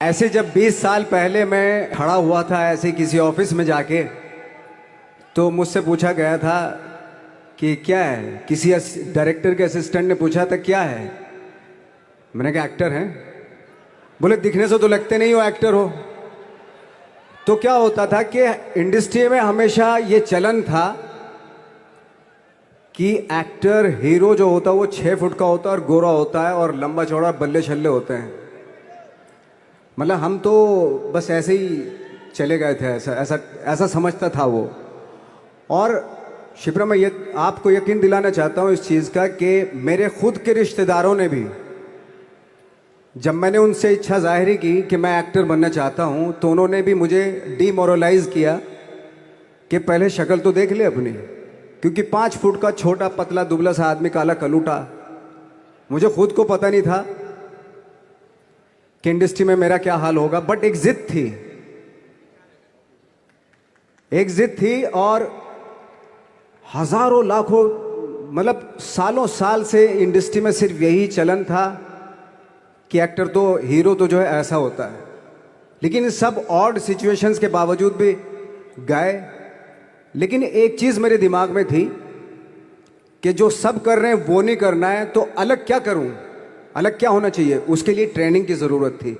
ऐसे जब 20 साल पहले मैं खड़ा हुआ था ऐसे किसी ऑफिस में जाके, तो मुझसे पूछा गया था कि क्या है। किसी डायरेक्टर के असिस्टेंट ने पूछा था क्या है। मैंने कहा एक्टर हैं। बोले दिखने से तो लगते नहीं हो एक्टर हो। तो क्या होता था कि इंडस्ट्री में हमेशा ये चलन था कि एक्टर हीरो जो होता है वो 6 फुट का होता है और गोरा होता है और लंबा चौड़ा बल्ले छल्ले होते हैं। मतलब हम तो बस ऐसे ही चले गए थे, ऐसा ऐसा ऐसा समझता था वो। और शिप्रा, मैं ये आपको यकीन दिलाना चाहता हूँ इस चीज़ का कि मेरे खुद के रिश्तेदारों ने भी, जब मैंने उनसे इच्छा जाहिर की कि मैं एक्टर बनना चाहता हूँ, तो उन्होंने भी मुझे डीमोरलाइज किया कि पहले शक्ल तो देख ले अपनी। क्योंकि 5 फुट का छोटा पतला दुबला सा आदमी, काला कलूटा, मुझे खुद को पता नहीं था कि इंडस्ट्री में मेरा क्या हाल होगा। बट एक जिद थी, एक जिद थी। और हजारों लाखों, मतलब सालों साल से इंडस्ट्री में सिर्फ यही चलन था कि एक्टर तो, हीरो तो जो है ऐसा होता है। लेकिन इन सब ऑड सिचुएशंस के बावजूद भी गए। लेकिन एक चीज़ मेरे दिमाग में थी कि जो सब कर रहे हैं वो नहीं करना है, तो अलग क्या करूं, अलग क्या होना चाहिए। उसके लिए ट्रेनिंग की ज़रूरत थी,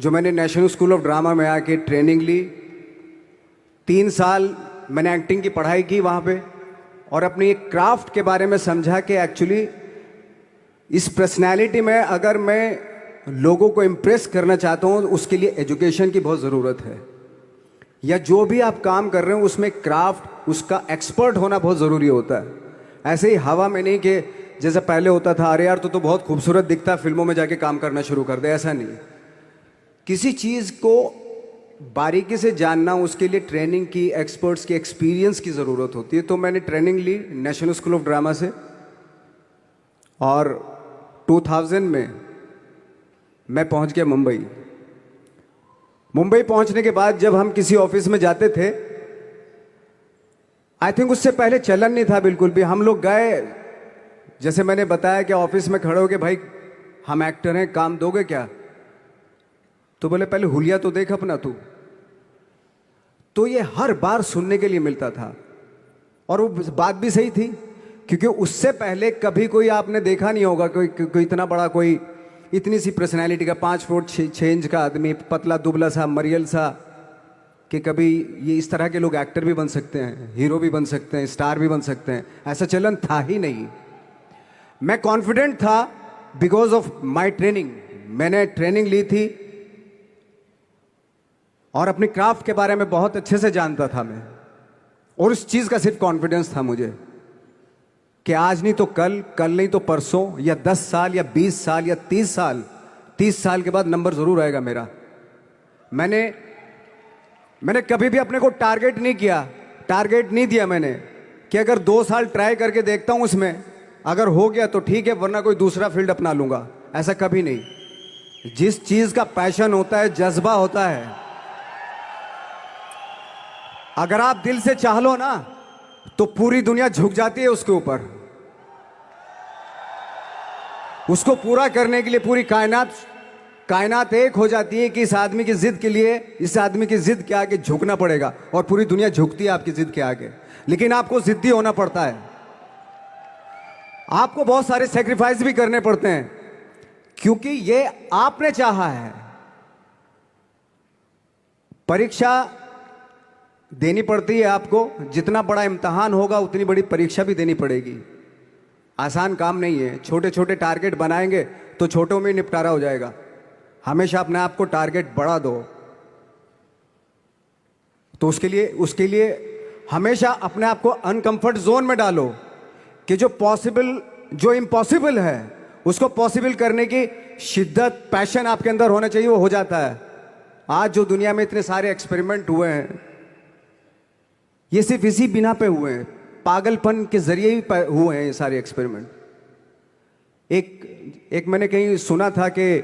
जो मैंने नेशनल स्कूल ऑफ ड्रामा में आके ट्रेनिंग ली। 3 साल मैंने एक्टिंग की पढ़ाई की वहाँ पे, और अपनी एक क्राफ्ट के बारे में समझा कि एक्चुअली इस पर्सनैलिटी में अगर मैं लोगों को इम्प्रेस करना चाहता हूँ, उसके लिए एजुकेशन की बहुत ज़रूरत है। या जो भी आप काम कर रहे हो उसमें क्राफ्ट, उसका एक्सपर्ट होना बहुत ज़रूरी होता है। ऐसे ही हवा में नहीं कि जैसे पहले होता था, अरे यार तो बहुत खूबसूरत दिखता है, फिल्मों में जाके काम करना शुरू कर दे। ऐसा नहीं, किसी चीज़ को बारीकी से जानना, उसके लिए ट्रेनिंग की, एक्सपर्ट्स की, एक्सपीरियंस की ज़रूरत होती है। तो मैंने ट्रेनिंग ली नेशनल स्कूल ऑफ ड्रामा से, और 2000 में मैं पहुंच गया मुंबई। मुंबई पहुंचने के बाद जब हम किसी ऑफिस में जाते थे, आई थिंक उससे पहले चलन नहीं था बिल्कुल भी। हम लोग गए, जैसे मैंने बताया कि ऑफिस में खड़े हो के, भाई हम एक्टर हैं, काम दोगे क्या। तो बोले पहले हुलिया तो देख अपना तू। तो ये हर बार सुनने के लिए मिलता था, और वो बात भी सही थी, क्योंकि उससे पहले कभी कोई आपने देखा नहीं होगा कोई इतना बड़ा, कोई इतनी सी पर्सनैलिटी का 5 फुट 6 इंच का आदमी, पतला दुबला सा मरियल सा, कि कभी ये इस तरह के लोग एक्टर भी बन सकते हैं, हीरो भी बन सकते हैं, स्टार भी बन सकते हैं। ऐसा चलन था ही नहीं। मैं कॉन्फिडेंट था बिकॉज ऑफ माई ट्रेनिंग। मैंने ट्रेनिंग ली थी और अपनी क्राफ्ट के बारे में बहुत अच्छे से जानता था मैं, और उस चीज़ का सिर्फ कॉन्फिडेंस था मुझे कि आज नहीं तो कल, कल नहीं तो परसों, या 10 साल या 20 साल या 30 साल, 30 साल के बाद नंबर ज़रूर आएगा मेरा। मैंने कभी भी अपने को टारगेट नहीं किया, टारगेट नहीं दिया मैंने कि अगर 2 साल ट्राई करके देखता हूँ, उसमें अगर हो गया तो ठीक है, वरना कोई दूसरा फील्ड अपना लूँगा। ऐसा कभी नहीं। जिस चीज़ का पैशन होता है, जज्बा होता है, अगर आप दिल से चाह लो ना, तो पूरी दुनिया झुक जाती है उसके ऊपर। उसको पूरा करने के लिए पूरी कायनात एक हो जाती है कि इस आदमी की जिद के लिए, इस आदमी की जिद के आगे झुकना पड़ेगा, और पूरी दुनिया झुकती है आपकी जिद के आगे। लेकिन आपको जिद्दी होना पड़ता है, आपको बहुत सारे सेक्रीफाइस भी करने पड़ते हैं, क्योंकि ये आपने चाहा है। परीक्षा देनी पड़ती है आपको, जितना बड़ा इम्तहान होगा उतनी बड़ी परीक्षा भी देनी पड़ेगी। आसान काम नहीं है। छोटे छोटे टारगेट बनाएंगे तो छोटों में निपटारा हो जाएगा। हमेशा अपने आप को टारगेट बढ़ा दो। तो उसके लिए हमेशा अपने आप को अनकंफर्ट जोन में डालो, कि जो इम्पॉसिबल है उसको पॉसिबल करने की शिद्दत, पैशन आपके अंदर होना चाहिए, वो हो जाता है। आज जो दुनिया में इतने सारे एक्सपेरिमेंट हुए हैं, ये सिर्फ इसी बिना पे हुए हैं, पागलपन के जरिए ही हुए हैं ये सारे एक्सपेरिमेंट। एक मैंने कहीं सुना था कि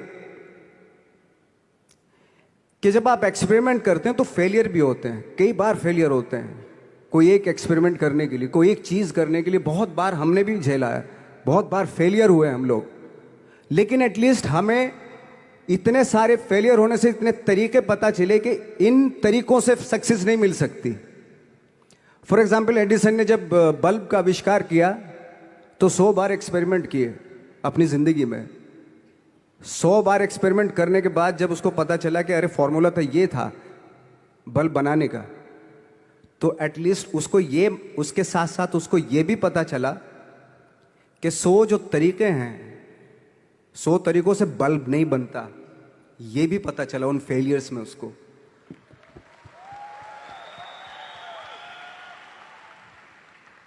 जब आप एक्सपेरिमेंट करते हैं तो फेलियर भी होते हैं, कई बार फेलियर होते हैं। कोई एक एक्सपेरिमेंट करने के लिए, कोई एक चीज़ करने के लिए बहुत बार हमने भी झेला है, बहुत बार फेलियर हुए हम लोग। लेकिन एटलीस्ट हमें इतने सारे फेलियर होने से इतने तरीके पता चले कि इन तरीकों से सक्सेस नहीं मिल सकती। फॉर एग्जाम्पल, एडिसन ने जब बल्ब का आविष्कार किया तो 100 बार एक्सपेरिमेंट किए अपनी ज़िंदगी में। 100 बार एक्सपेरिमेंट करने के बाद जब उसको पता चला कि अरे फॉर्मूला तो ये था बल्ब बनाने का, तो एटलीस्ट उसको ये, उसके साथ साथ उसको ये भी पता चला कि 100 जो तरीके हैं, 100 तरीकों से बल्ब नहीं बनता, ये भी पता चला उन फेलियर्स में उसको।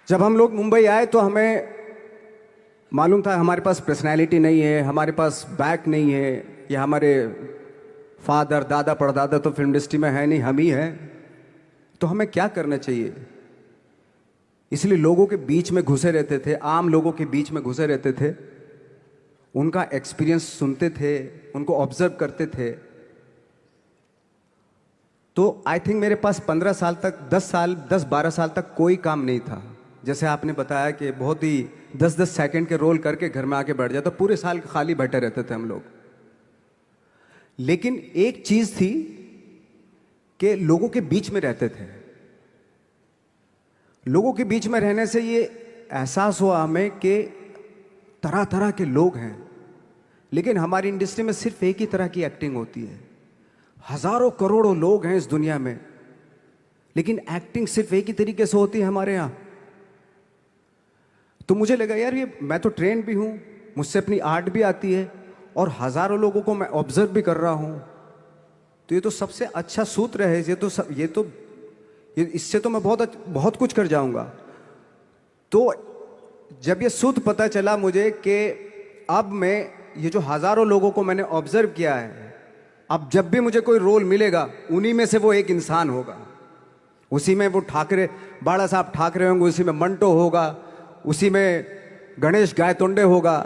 जब हम लोग मुंबई आए तो हमें मालूम था हमारे पास पर्सनैलिटी नहीं है, हमारे पास बैक नहीं है, या हमारे फादर दादा परदादा तो फिल्म इंडस्ट्री में है नहीं, हम ही हैं, तो हमें क्या करना चाहिए। इसलिए लोगों के बीच में घुसे रहते थे, आम लोगों के बीच में घुसे रहते थे, उनका एक्सपीरियंस सुनते थे, उनको ऑब्जर्व करते थे। तो आई थिंक मेरे पास 15 साल तक, 10-12 साल तक कोई काम नहीं था। जैसे आपने बताया कि बहुत ही 10-10 सेकंड के रोल करके घर में आके बैठ जाता, तो पूरे साल खाली बैठे रहते थे हम लोग। लेकिन एक चीज थी कि लोगों के बीच में रहते थे। लोगों के बीच में रहने से ये एहसास हुआ हमें कि तरह तरह के लोग हैं, लेकिन हमारी इंडस्ट्री में सिर्फ एक ही तरह की एक्टिंग होती है। हजारों करोड़ों लोग हैं इस दुनिया में, लेकिन एक्टिंग सिर्फ एक ही तरीके से होती है हमारे यहाँ। तो मुझे लगा यार, ये मैं तो ट्रेन भी हूँ, मुझसे अपनी आर्ट भी आती है, और हजारों लोगों को मैं ऑब्जर्व भी कर रहा हूँ, तो ये तो सबसे अच्छा सूत्र है। ये इससे तो मैं बहुत कुछ कर जाऊंगा। तो जब ये सूत्र पता चला मुझे कि अब मैं ये जो हजारों लोगों को मैंने ऑब्जर्व किया है, अब जब भी मुझे कोई रोल मिलेगा उन्हीं में से वो एक इंसान होगा। उसी में वो ठाकरे, बाला साहब ठाकरे होंगे, उसी में मंटो होगा, उसी में गणेश गायतोंडे होगा,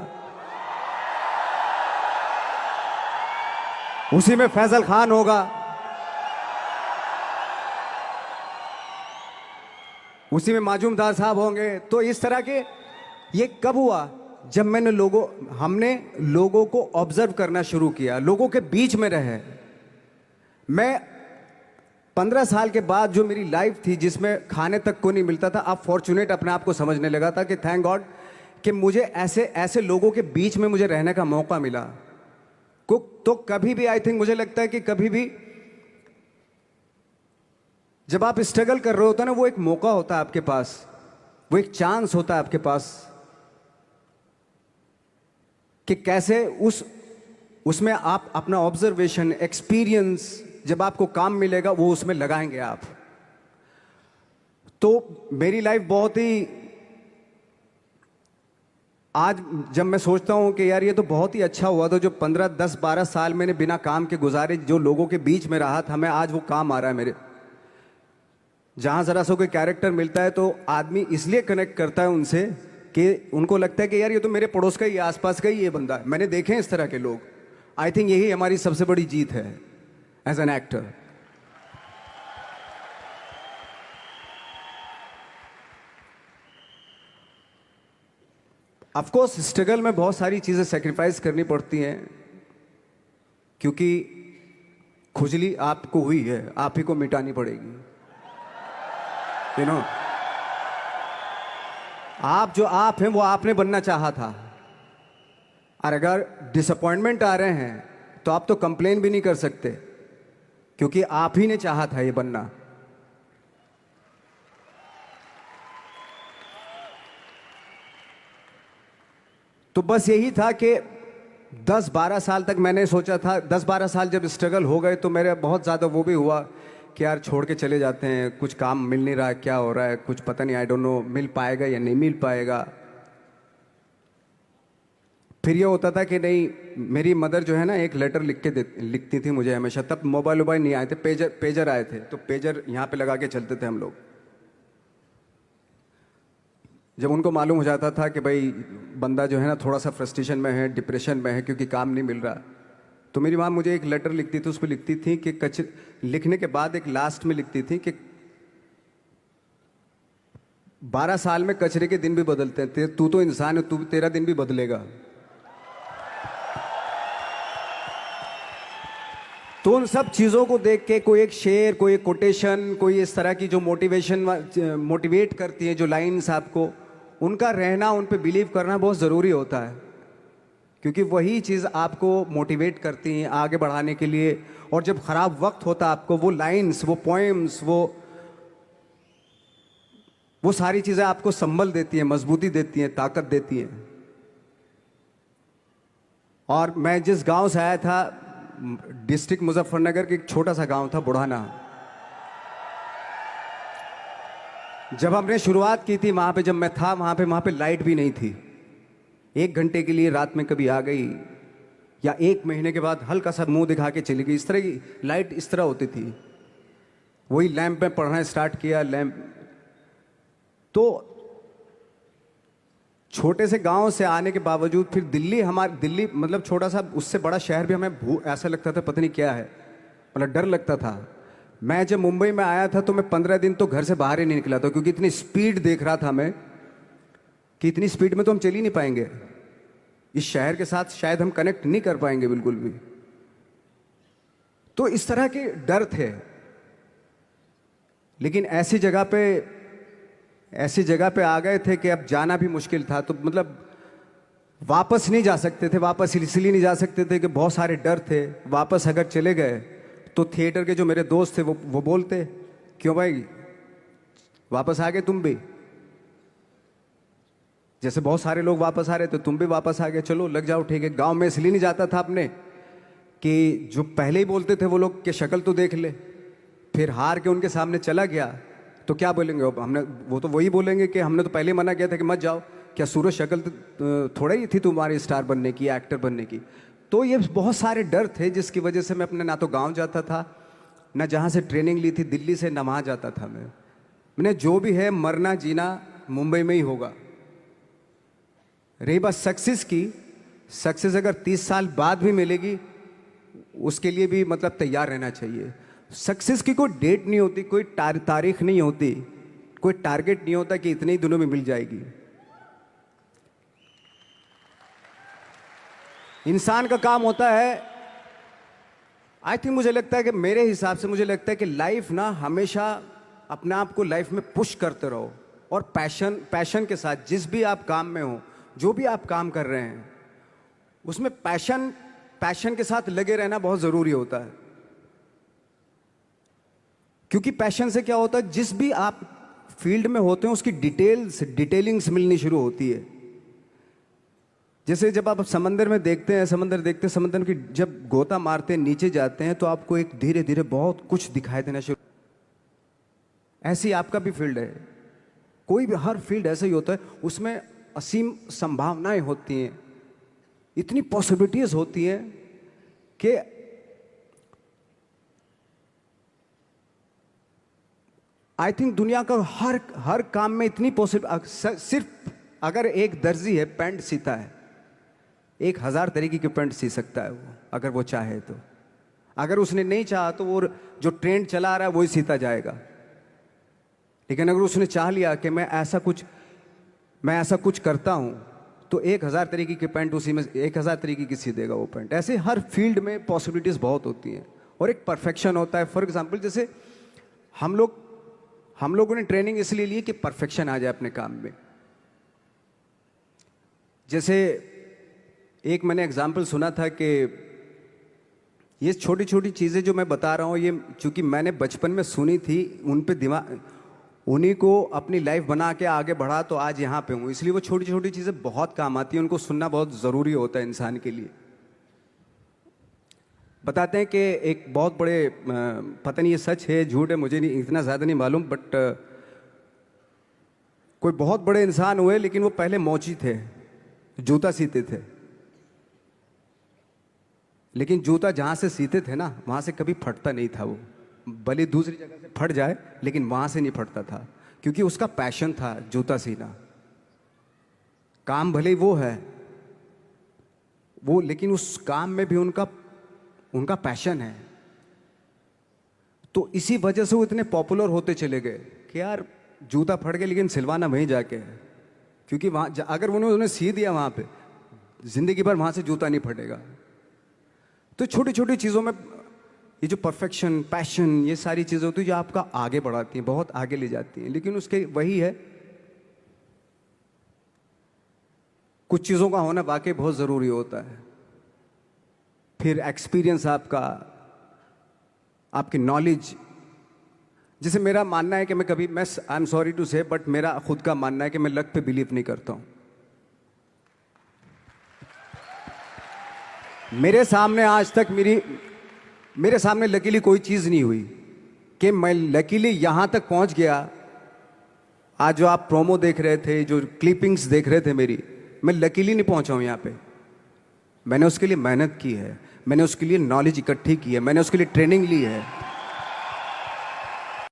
उसी में फैजल खान होगा, उसी में माजूमदार साहब होंगे। तो इस तरह के, ये कब हुआ? जब हमने लोगों को ऑब्जर्व करना शुरू किया, लोगों के बीच में रहे। मैं 15 साल के बाद जो मेरी लाइफ थी, जिसमें खाने तक को नहीं मिलता था, अब फॉर्चुनेट अपने आप को समझने लगा था कि थैंक गॉड कि मुझे ऐसे लोगों के बीच में मुझे रहने का मौका मिला। तो कभी भी, आई थिंक मुझे लगता है कि कभी भी जब आप स्ट्रगल कर रहे होते हैं ना, वो एक मौका होता है आपके पास, वो एक चांस होता है आपके पास कि कैसे उसमें आप अपना ऑब्जर्वेशन, एक्सपीरियंस, जब आपको काम मिलेगा वो उसमें लगाएंगे आप। तो मेरी लाइफ बहुत ही, आज जब मैं सोचता हूं कि यार ये तो बहुत ही अच्छा हुआ, तो जो 15, 10, 12 साल मैंने बिना काम के गुजारे, जो लोगों के बीच में रहा था मैं, आज वो काम आ रहा है मेरे। जहां जरा सा कोई कैरेक्टर मिलता है तो आदमी इसलिए कनेक्ट करता है उनसे कि उनको लगता है कि यार ये तो मेरे पड़ोस का ही, आसपास का ही ये बंदा है। मैंने देखे हैं इस तरह के लोग। आई थिंक यही हमारी सबसे बड़ी जीत है as an actor. Of course struggle में बहुत सारी चीजें सेक्रीफाइस करनी पड़ती हैं, क्योंकि खुजली आपको हुई है, आप ही को मिटानी पड़ेगी। यू नो, आप जो आप हैं वो आपने बनना चाहा था, और अगर डिसअपॉइंटमेंट आ रहे हैं तो आप तो कंप्लेन भी नहीं कर सकते, क्योंकि आप ही ने चाहा था ये बनना। तो बस यही था कि 10-12 साल तक मैंने सोचा था, 10-12 साल जब स्ट्रगल हो गए तो मेरे बहुत ज़्यादा वो भी हुआ कि यार छोड़ के चले जाते हैं, कुछ काम मिल नहीं रहा है, क्या हो रहा है कुछ पता नहीं, आई डोंट नो मिल पाएगा या नहीं मिल पाएगा। फिर ये होता था कि नहीं, मेरी मदर जो है ना एक लेटर लिखती थी मुझे हमेशा। तब मोबाइल नहीं आए थे, पेजर आए थे, तो पेजर यहाँ पे लगा के चलते थे हम लोग। जब उनको मालूम हो जाता था कि भाई बंदा जो है ना थोड़ा सा फ्रस्ट्रेशन में है, डिप्रेशन में है, क्योंकि काम नहीं मिल रहा, तो मेरी माँ मुझे एक लेटर लिखती थी। उसमें लिखती थी कि लिखने के बाद एक लास्ट में लिखती थी कि 12 साल में कचरे के दिन भी बदलते हैं, तू तो इंसान है, तेरा दिन भी बदलेगा। तो उन सब चीज़ों को देख के कोई एक शेर, कोई एक कोटेशन, कोई इस तरह की जो मोटिवेट करती है जो लाइंस आपको, उनका रहना, उन पे बिलीव करना बहुत ज़रूरी होता है, क्योंकि वही चीज़ आपको मोटिवेट करती हैं आगे बढ़ाने के लिए। और जब ख़राब वक्त होता है आपको, वो लाइंस, वो पोएम्स, वो सारी चीज़ें आपको संबल देती हैं, मजबूती देती हैं, ताकत देती हैं। और मैं जिस गांव से आया था, डिस्ट्रिक्ट मुजफ्फरनगर के एक छोटा सा गांव था बुढ़ाना। जब हमने शुरुआत की थी वहाँ पे, जब मैं था वहाँ पे लाइट भी नहीं थी। 1 घंटे के लिए रात में कभी आ गई, या 1 महीने के बाद हल्का सा मुंह दिखा के चली गई। इस तरह की लाइट इस तरह होती थी। वही लैंप में पढ़ना स्टार्ट किया, लैंप। तो छोटे से गांव से आने के बावजूद फिर दिल्ली मतलब छोटा सा, उससे बड़ा शहर भी हमें ऐसा लगता था पता नहीं क्या है, मतलब डर लगता था। मैं जब मुंबई में आया था तो मैं 15 दिन तो घर से बाहर ही नहीं निकला था, क्योंकि इतनी स्पीड देख रहा था मैं कि इतनी स्पीड में तो हम चल ही नहीं पाएंगे, इस शहर के साथ शायद हम कनेक्ट नहीं कर पाएंगे बिल्कुल भी। तो इस तरह के डर थे। लेकिन ऐसी जगह पे आ गए थे कि अब जाना भी मुश्किल था। तो मतलब वापस नहीं जा सकते थे। वापस इसलिए नहीं जा सकते थे कि बहुत सारे डर थे। वापस अगर चले गए तो थिएटर के जो मेरे दोस्त थे वो बोलते, क्यों भाई वापस आ गए तुम भी, जैसे बहुत सारे लोग वापस आ रहे थे तुम भी वापस आ गए, चलो लग जाओ ठीक है। गांव में इसलिए नहीं जाता था अपने कि जो पहले ही बोलते थे वो लोग कि शक्ल तो देख ले, फिर हार के उनके सामने चला गया तो क्या बोलेंगे हमने, वो तो वही बोलेंगे कि हमने तो पहले मना किया था कि मत जाओ, क्या सूरज शक्ल थोड़ा ही थी तुम्हारी स्टार बनने की, एक्टर बनने की। तो ये बहुत सारे डर थे जिसकी वजह से मैं अपने ना तो गांव जाता था, ना जहाँ से ट्रेनिंग ली थी दिल्ली से, ना वहाँ जाता था। मैंने जो भी है मरना जीना मुंबई में ही होगा। रही बात सक्सेस की, सक्सेस अगर 30 साल बाद भी मिलेगी उसके लिए भी मतलब तैयार रहना चाहिए। सक्सेस की कोई डेट नहीं होती, कोई तारीख नहीं होती, कोई टारगेट नहीं होता कि इतने ही दिनों में मिल जाएगी। इंसान का काम होता है, आई थिंक मुझे लगता है कि मेरे हिसाब से मुझे लगता है कि लाइफ ना हमेशा अपने आप को लाइफ में पुश करते रहो, और पैशन के साथ जिस भी आप काम में हो, जो भी आप काम कर रहे हैं उसमें पैशन के साथ लगे रहना बहुत ज़रूरी होता है। क्योंकि पैशन से क्या होता है, जिस भी आप फील्ड में होते हैं उसकी डिटेलिंग्स मिलनी शुरू होती है। जैसे जब आप समंदर में देखते हैं, समंदर की जब गोता मारते हैं, नीचे जाते हैं तो आपको एक धीरे धीरे बहुत कुछ दिखाई देना शुरू। ऐसी आपका भी फील्ड है, कोई भी हर फील्ड ऐसा ही होता है, उसमें असीम संभावनाएं होती हैं, इतनी पॉसिबिलिटीज होती हैं कि आई थिंक दुनिया का हर काम में इतनी सिर्फ अगर एक दर्जी है पैंट सीता है, 1000 तरीके की पैंट सी सकता है वो, अगर वो चाहे तो। अगर उसने नहीं चाहा तो वो जो ट्रेंड चला आ रहा है वही सीता जाएगा। लेकिन अगर उसने चाह लिया कि मैं ऐसा कुछ करता हूं, तो 1000 तरीके की पैंट उसी में 1000 तरीके की सी देगा वो पैंट। ऐसे हर फील्ड में पॉसिबिलिटीज बहुत होती हैं, और एक परफेक्शन होता है। फॉर एग्जाम्पल जैसे हम लोगों ने ट्रेनिंग इसलिए ली कि परफेक्शन आ जाए अपने काम में। जैसे एक मैंने एग्जाम्पल सुना था कि ये छोटी छोटी चीज़ें जो मैं बता रहा हूँ, ये चूंकि मैंने बचपन में सुनी थी, उन पे दिमाग, उन्हीं को अपनी लाइफ बना के आगे बढ़ा तो आज यहाँ पे हूँ। इसलिए वो छोटी छोटी चीज़ें बहुत काम आती हैं, उनको सुनना बहुत ज़रूरी होता है इंसान के लिए। बताते हैं कि एक बहुत बड़े, पता नहीं ये सच है झूठ है, मुझे नहीं इतना ज़्यादा नहीं मालूम, बट कोई बहुत बड़े इंसान हुए, लेकिन वो पहले मोची थे, जूता सीते थे। लेकिन जूता जहाँ से सीते थे ना, वहाँ से कभी फटता नहीं था वो, भले दूसरी जगह से फट जाए लेकिन वहाँ से नहीं फटता था, क्योंकि उसका पैशन था जूता सीना। काम भले ही वो है वो, लेकिन उस काम में भी उनका पैशन है। तो इसी वजह से वो इतने पॉपुलर होते चले गए कि यार जूता फट गया लेकिन सिलवाना वहीं जाके है, क्योंकि वहाँ अगर उन्होंने सी दिया वहाँ पे, जिंदगी भर वहाँ से जूता नहीं फटेगा। तो छोटी छोटी चीज़ों में ये जो परफेक्शन, पैशन, ये सारी चीज़ें होती हैं जो आपका आगे बढ़ाती हैं, बहुत आगे ले जाती हैं। लेकिन उसके वही है, कुछ चीज़ों का होना वाकई बहुत ज़रूरी होता है। फिर एक्सपीरियंस आपका, आपकी नॉलेज। जैसे मेरा मानना है कि मैं आई एम सॉरी टू से, बट मेरा खुद का मानना है कि मैं लक पे बिलीव नहीं करता हूँ। मेरे सामने आज तक मेरे सामने लकीली कोई चीज़ नहीं हुई कि मैं लकीली यहाँ तक पहुँच गया। आज जो आप प्रोमो देख रहे थे, जो क्लिपिंग्स देख रहे थे मेरी, मैं लकीली नहीं पहुँचा हूँ यहाँ पे। मैंने उसके लिए मेहनत की है, मैंने उसके लिए नॉलेज इकट्ठी की है, मैंने उसके लिए ट्रेनिंग ली है।